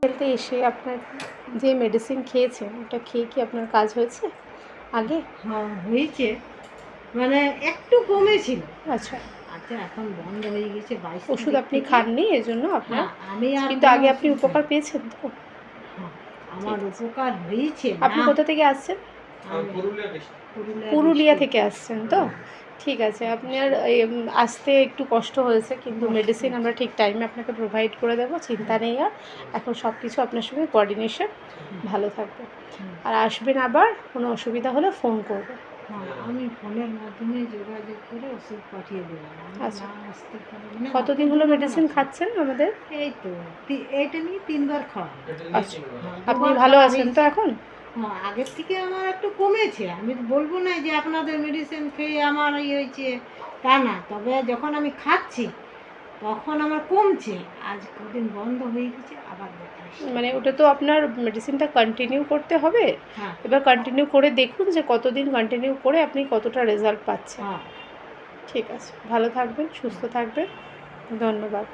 হেলতে এসে আপনার যে মেডিসিন খেয়েছেন ওটা খেয়ে কি আপনার কাজ হয়েছে আগে? হ্যাঁ হয়েছে, মানে একটু কমেছিল। আচ্ছা, আচ্ছা এখন বন্ধ হয়ে গেছে 22 ওষুধ তারিখ আপনি থেকে। খাননি এজন্য আপনার, হ্যাঁ আমি আর কিন্তু কোনো আগে আপনি ওষুধ উপকার খাইনি। পেয়েছেন তো? হ্যাঁ আমার ঠিক আছে। উপকার হয়েছে আপনি না। কোথা থেকে আসছেন? আমি পুরুলিয়া ডিস্ট্রিক্ট। থেকে আসছেন তো? ঠিক আছে, আপনার আসতে একটু কষ্ট হয়েছে, কিন্তু মেডিসিন আমরা ঠিক টাইমে আপনাকে প্রোভাইড করে দেবো, চিন্তা নেই। আর এখন সব কিছু আপনার সঙ্গে কোঅর্ডিনেশন ভালো থাকবে। আর আসবেন, আবার কোনো অসুবিধা হলে ফোন করবেন। হ্যাঁ আমি ফোনের মাধ্যমে যোগাযোগ করে ওষুধ পাঠিয়ে দিলাম। আমি আচ্ছা, না আসতে পারবো না। কতদিন হলো মেডিসিন খাচ্ছেন আমাদের? এই তো এইটা নিয়ে 3বার খাওয়া। আচ্ছা, হ্যাঁ, আপনি দুবার ভালো খাওয়া আছেন তো হয়েছে। এখন? হ্যাঁ আগের থেকে আমার একটু কমেছে, আমি তো বলবো না যে আপনাদের মেডিসিন খেয়ে আমার ইয়ে হয়েছে, তা না। তবে যখন আমি খাচ্ছি তখন আমার কমছে। আজ কদিন বন্ধ হয়ে গেছে, আবার ব্যথা আসছে। মানে ওটা তো আপনার মেডিসিনটা কন্টিনিউ করতে হবে। হ্যাঁ এবার কন্টিনিউ করে দেখুন যে কতদিন কন্টিনিউ করে আপনি কতটা রেজাল্ট পাচ্ছেন। হ্যাঁ। ঠিক আছে, ভালো থাকবেন, সুস্থ থাকবেন, ধন্যবাদ।